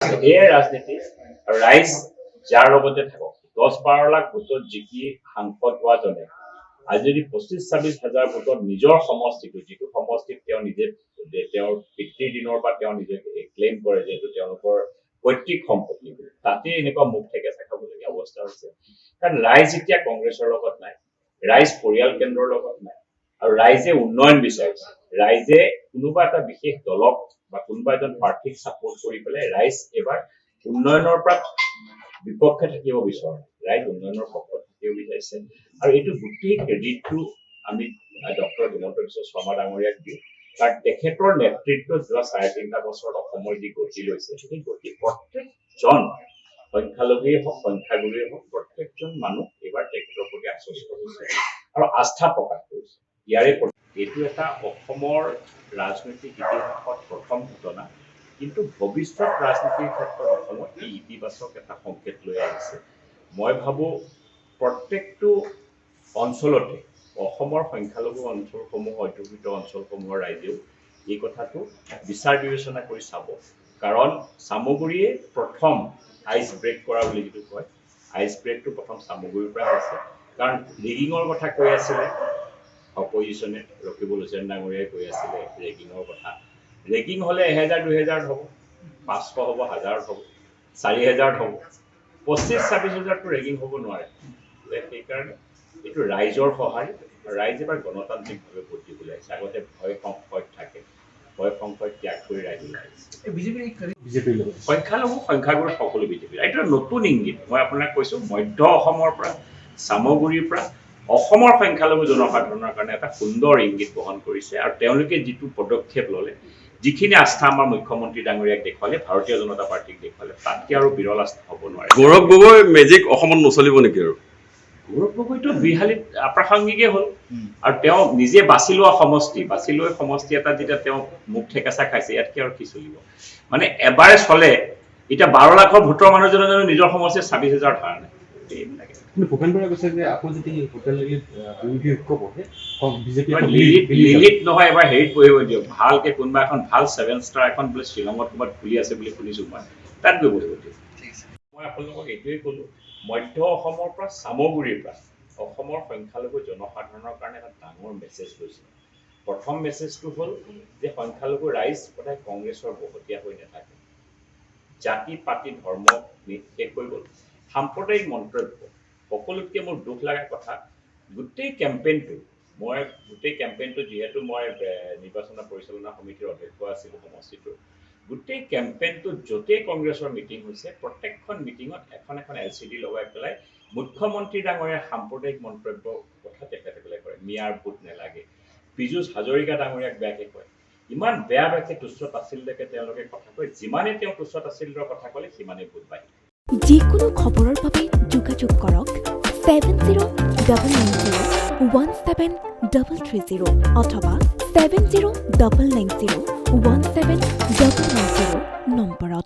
এয়াই ৰাজনীতি আৰু ৰাইজ যাৰ লগতে থাকক 10-12 লাখ ভোটত জিকি সাংসদ হোৱাজনে আজি যদি 25-26 হাজাৰ ভোটত নিজৰ সমষ্টিটো যিটো সমষ্টিত তেওঁ নিজে তেওঁৰ পিতৃৰ দিনৰ পৰা তেওঁ নিজে ক্লেইম কৰে যে এইটো তেওঁলোকৰ পৈতৃক সম্পত্তি তাতে এনেকুৱা মুখ থেকেচা খাবলগীয়া অৱস্থা হৈছে কাৰণ ৰাইজ এতিয়া কংগ্ৰেছৰ লগত নাই ৰাইজ পৰিয়াল কেন্দ্ৰৰ লগত নাই আৰু ৰাইজে উন্নয়ন বিচাৰিছে ৰাইজে কোনোবা এটা বিশেষ দলক বা কোনোবা এজন প্ৰাৰ্থীক সাপোৰ্ট কৰি পেলাই ৰাইজ এবাৰ উন্নয়নৰ পৰা বিপক্ষে থাকিব বিচৰা ৰাইজ উন্নয়নৰ পক্ষত থাকিব বিচাৰিছে আৰু এইটো গোটেই ক্ৰেডিটটো আমি ডক্টৰ হিমন্ত বিশ্ব শৰ্মা ডাঙৰীয়াক দিওঁ কাৰণ তেখেতৰ নেতৃত্বত যোৱা 3.5 বছৰত অসমৰ যি গতি লৈছে সেই গতি প্ৰত্যেকজন সংখ্যালঘুৱেই হওক সংখ্যাগুৰুৱেই হওক প্ৰত্যেকজন মানুহ এইবাৰ তেখেতৰ প্ৰতি আশ্বস্ত হৈছে আৰু আস্থা প্ৰকাশ কৰিছে ইয়াৰে এইটো এটা অসমৰ ৰাজনৈতিক ইতিহাসত প্ৰথম ঘটনা কিন্তু ভৱিষ্যত ৰাজনীতিৰ ক্ষেত্ৰত অসমত এই ইতিবাচক এটা সংকেত লৈ আহিছে মই ভাবো প্ৰত্যেকটো অঞ্চলতে অসমৰ সংখ্যালঘু অঞ্চলসমূহ অধ্যুষিত অঞ্চলসমূহৰ ৰাইজেও এই কথাটো বিচাৰ বিবেচনা কৰি চাব কাৰণ সামগুৰিয়ে প্ৰথম আইচ ব্ৰেক কৰা বুলি যিটো কয় আইচ ব্ৰেকটো প্ৰথম সামগুৰিৰ পৰা হৈছে কাৰণ ৰেগিঙৰ কথা কৈ আছিলে অপজিশনে ৰকিবুল হুছেইন ডাঙৰীয়াই কৈ আছিলে ৰেগিঙৰ কথা ৰেগিং হলে 1000-2000 হ'ব 500 হ'ব 1000 হ'ব 4000 হ'ব 25-26 হাজাৰটো ৰেগিং হ'ব নোৱাৰে সেইকাৰণে এইটো ৰাইজৰ সহায় ৰাইজ এবাৰ গণতান্ত্ৰিকভাৱে ভোট দিবলৈ আহিছে আগতে ভয় সংশয় থাকে ভয় সংশয় ত্যাগ কৰি ৰাইজ বিজেপিৰ লগত সংখ্যালঘু সংখ্যাগুৰু সকলো বিজেপিৰ এইটো নতুন ইংগিত মই আপোনাক কৈছো মধ্য অসমৰ পৰা সামগুৰিৰ পৰা অসমৰ সংখ্যালঘু জনসাধাৰণৰ কাৰণে এটা সুন্দৰ ইংগিত বহন কৰিছে আৰু তেওঁলোকে যিটো পদক্ষেপ ললে যিখিনি আস্থা আমাৰ মুখ্যমন্ত্ৰী ডাঙৰীয়াক দেখুৱালে ভাৰতীয় জনতা পাৰ্টিক দেখুৱালে তাতকৈ আৰু বিৰল আস্থা হ'ব নোৱাৰে গৌৰৱ গগৈ মেজিক অসমত নচলিব নেকি আৰু গৌৰৱ গগৈটো বিহালীত আপ্ৰাসংগিকেই হ'ল আৰু তেওঁ নিজে বাছি লোৱা বাছি লৈ সমষ্টি এটা যেতিয়া তেওঁ মুখ ঠেকেচা খাইছে ইয়াতকে আৰু কি চলিব মানে এবাৰে চলে এতিয়া 12 লাখৰ ভোটৰ মানুহজনে জানো নিজৰ সমষ্টিত 26,000 ধাৰা নাই এইবিলাকে কিন্তু ভূপেন বৰাই কৈছে যে আকৌ যদি হোটেল বিৰোধী ঐক্য বহে বিজেপি লিলিত নহয় এবাৰ হেৰিত বহিব দিয়ক ভালকে কোনোবা এখন ভাল 7 ষ্টাৰ এখন বোলে শ্ৰীলংকত ক'ৰবাত খুলি আছে বুলি শুনিছো মই তাত গৈ বহিব দিয়ক মই আপোনালোকক এইটোৱেই ক'লো মধ্য অসমৰ পৰা সামগুৰিৰ পৰা অসমৰ সংখ্যালঘু জনসাধাৰণৰ কাৰণে এটা ডাঙৰ মেছেজ গৈছে প্ৰথম মেছেজটো হ'ল যে সংখ্যালঘু ৰাইজ সদায় কংগ্ৰেছৰ বহতীয়া হৈ নাথাকে জাতি পাতি ধৰ্ম শেষ হৈ গ'ল সাম্প্ৰদায়িক মন্তব্য সকলোতকৈ মোৰ দুখ লগা কথা গোটেই কেম্পেইনটো যিহেতু মই নিৰ্বাচন পৰিচালনা সমিতিৰ অধ্যক্ষ আছিলোঁ সমষ্টিটোৰ গোটেই কেম্পেইনটো য'তেই কংগ্ৰেছৰ মিটিং হৈছে প্ৰত্যেকখন মিটিঙত এখন LCD লগাই পেলাই মুখ্যমন্ত্ৰী ডাঙৰীয়াৰ সাম্প্ৰদায়িক মন্তব্যৰ কথা তেখেতসকলে কৰে মিয়াৰ ভোট নেলাগে পীযুষ হাজৰিকা ডাঙৰীয়াক বেয়াকে কয় ইমান বেয়াকে তুচ্ছ তাচ্ছিল্যকে তেওঁলোকে কথা কয় যিমানে তেওঁ তুচ্ছ তাচ্ছিল্যৰ কথা ক'লে সিমানে ভোট পায় যিকোনো খবৰৰ বাবে যোগাযোগ কৰক 70901733 অথবা 7099017990 নম্বৰত